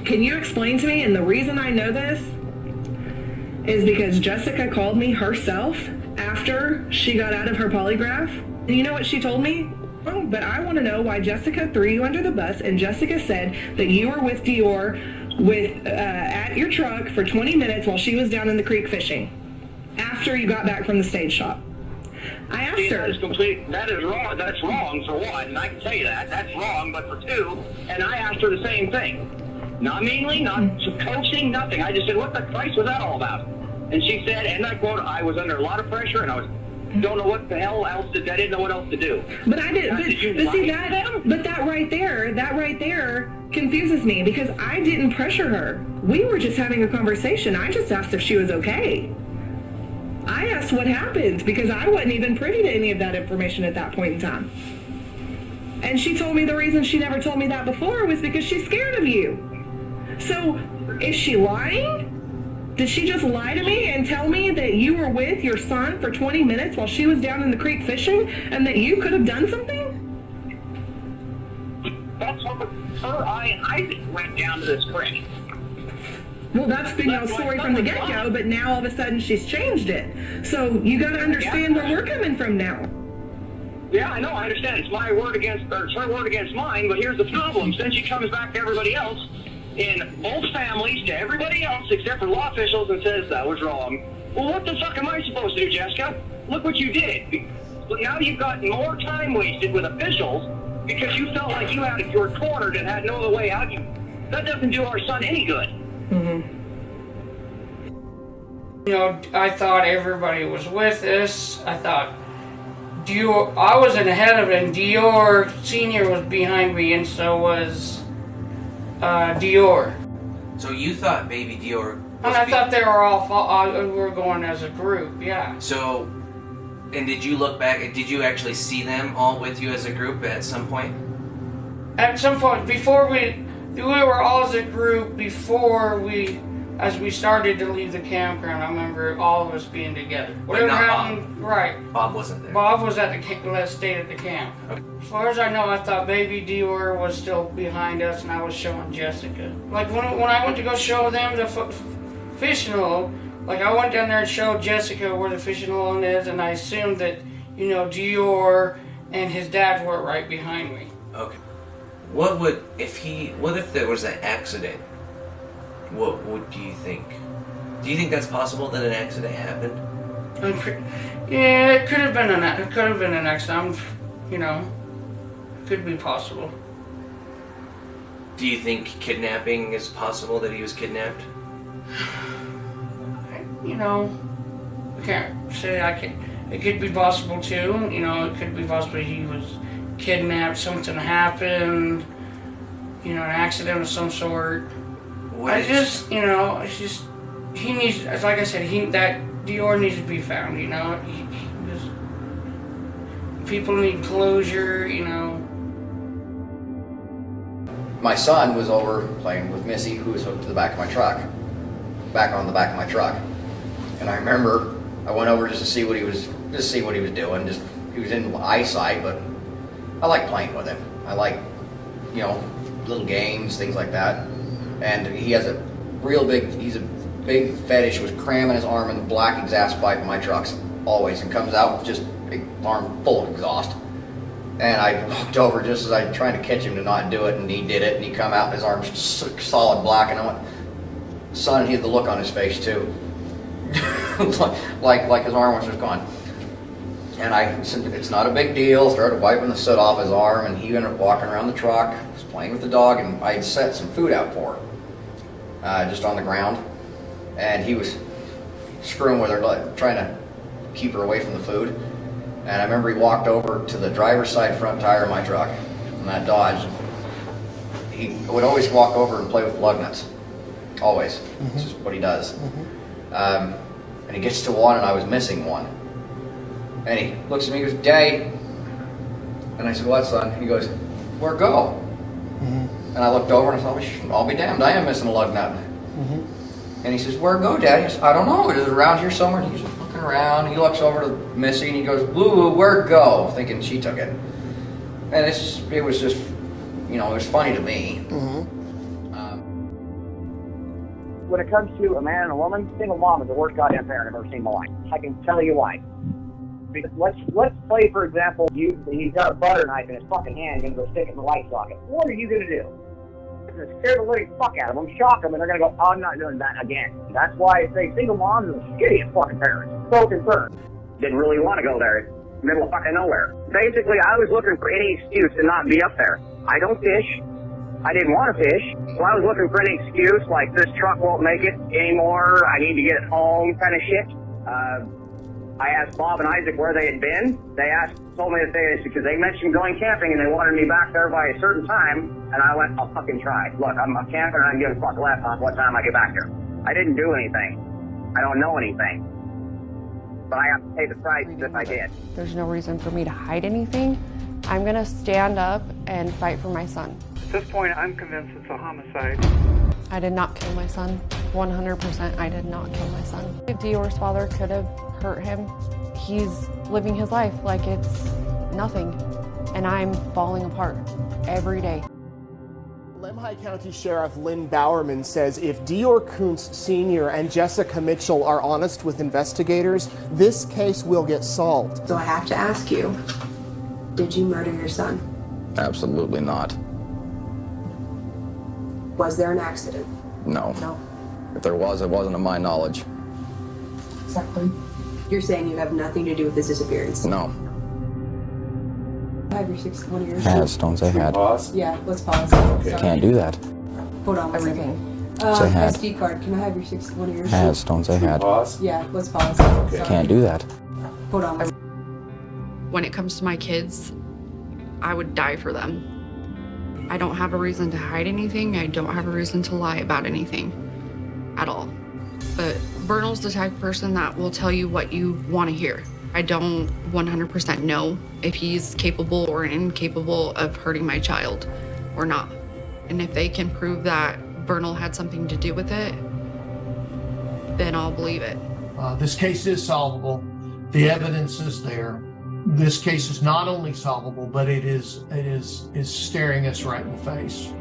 Can you explain to me? And the reason I know this is because Jessica called me herself after she got out of her polygraph. And you know what she told me? Oh, but I want to know why Jessica threw you under the bus. And Jessica said that you were with Deorr at your truck for 20 minutes while she was down in the creek fishing after you got back from the stage shop. I asked her. That is wrong. That's wrong for one, and I can tell you that. That's wrong, but for two, and I asked her the same thing. Not meanly, not coaching, nothing. I just said, what the Christ was that all about? And she said, and I quote, I was under a lot of pressure, and I don't know what the hell else I didn't know what else to do. But I did. But that right there confuses me because I didn't pressure her. We were just having a conversation. I just asked if she was okay. I asked what happened because I wasn't even privy to any of that information at that point in time. And she told me the reason she never told me that before was because she's scared of you. So, is she lying? Did she just lie to me and tell me that you were with your son for 20 minutes while she was down in the creek fishing and that you could have done something? That's what her and Isaac went down to this creek. Well, that's been your story from the get-go, but now all of a sudden she's changed it. So you got to understand where we're coming from now. Yeah, I know, I understand. It's my word against, or it's her word against mine, but here's the problem. Since she comes back to everybody else, in both families, to everybody else except for law officials, and says that was wrong. Well, what the fuck am I supposed to do, Jessica? Look what you did. But now you've got more time wasted with officials because you felt like you were cornered and had no other way out. That doesn't do our son any good. Mm-hmm. You know, I thought everybody was with us. I thought Deorr, I was ahead of it, and Deorr Sr. was behind me, and so was Deorr. So you thought baby Deorr was And I thought they were all, we were going as a group, yeah. So, and did you look back, did you actually see them all with you as a group at some point? At some point, before we were all as a group as we started to leave the campground. I remember all of us being together. Whatever happened, right. Bob wasn't there. Bob was at stayed at the camp. Okay. As far as I know, I thought baby Deorr was still behind us, and I was showing Jessica. Like when I went to go show them the fishing hole, like I went down there and showed Jessica where the fishing hole is, and I assumed that, you know, Deorr and his dad were right behind me. Okay. What if there was an accident? What do you think? Do you think that's possible that an accident happened? Yeah, it could have been an accident. You know, could be possible. Do you think kidnapping is possible, that he was kidnapped? You know, I can't say it could be possible too. You know, it could be possible he was kidnapped, something happened, you know, an accident of some sort. He needs, like I said, that Deorr needs to be found, you know. People need closure, you know. My son was over playing with Missy, who was hooked to the back of my truck, back on the back of my truck. And I remember I went over just to see what he was doing. He was in eyesight, but I like playing with him. I like, you know, little games, things like that. And he has he's a big fetish with cramming his arm in the black exhaust pipe of my trucks always, and comes out with just big arm full of exhaust. And I looked over just as I was trying to catch him to not do it, and he did it, and he come out and his arm's solid black, and I went, son, he had the look on his face too. like his arm was just gone. And I said, it's not a big deal, started wiping the soot off his arm, and he ended up walking around the truck, was playing with the dog, and I had set some food out for her, just on the ground, and he was screwing with her, trying to keep her away from the food. And I remember he walked over to the driver's side front tire of my truck, and that Dodge. He would always walk over and play with lug nuts, always. Mm-hmm. It's just what he does. Mm-hmm. And he gets to one, and I was missing one. And he looks at me and goes, Daddy. And I said, what, son? He goes, where'd go? Mm-hmm. And I looked over and I thought, I'll be damned, I am missing a lug nut. Mm-hmm. And he says, where'd go, Daddy? I said, I don't know, it is around here somewhere. And he's looking around, he looks over to Missy and he goes, Woo, where'd go? Thinking she took it. And it was just, you know, it was funny to me. Mm-hmm. When it comes to a man and a woman, single mom is the worst goddamn parent I've ever seen in my life. I can tell you why. Because let's play, for example, he's got a butter knife in his fucking hand, gonna go stick it in the light socket. What are you gonna do? You're gonna scare the living fuck out of them, shock them, and they're gonna go, I'm not doing that again. That's why I say single moms are the shittiest fucking parents. So concerned. Didn't really want to go there. Middle of fucking nowhere. Basically, I was looking for any excuse to not be up there. I don't fish. I didn't want to fish, so I was looking for any excuse, like this truck won't make it anymore, I need to get it home, kind of shit. I asked Bob and Isaac where they had been. They told me that because they mentioned going camping and they wanted me back there by a certain time, and I went, I'll fucking try. Look, I'm a camper and I'm giving a fuck less on what time I get back here. I didn't do anything. I don't know anything. But I have to pay the price if I did. There's no reason for me to hide anything. I'm gonna stand up and fight for my son. At this point, I'm convinced it's a homicide. I did not kill my son. 100% I did not kill my son. If Deorr's father could have hurt him, he's living his life like it's nothing. And I'm falling apart every day. Lemhi County Sheriff Lynn Bowerman says if Deorr Kuntz Sr. and Jessica Mitchell are honest with investigators, this case will get solved. So I have to ask you, did you murder your son? Absolutely not. Was there an accident? No. No. If there was, it wasn't of my knowledge. Exactly. You're saying you have nothing to do with this disappearance? No. I have your 61 years. Has, don't say had. Pause? Yeah, let's pause. Okay. Can't do that. Hold on one Everything. second. Say had. SD card, can I have your 61 years? Has, don't say had. Pause? Yeah, let's pause. Okay. Sorry. Can't do that. Hold on. When it comes to my kids, I would die for them. I don't have a reason to hide anything. I don't have a reason to lie about anything at all. But Vernal's the type of person that will tell you what you want to hear. I don't 100% know if he's capable or incapable of hurting my child or not. And if they can prove that Vernal had something to do with it, then I'll believe it. This case is solvable. The evidence is there. This case is not only solvable, but it is staring us right in the face.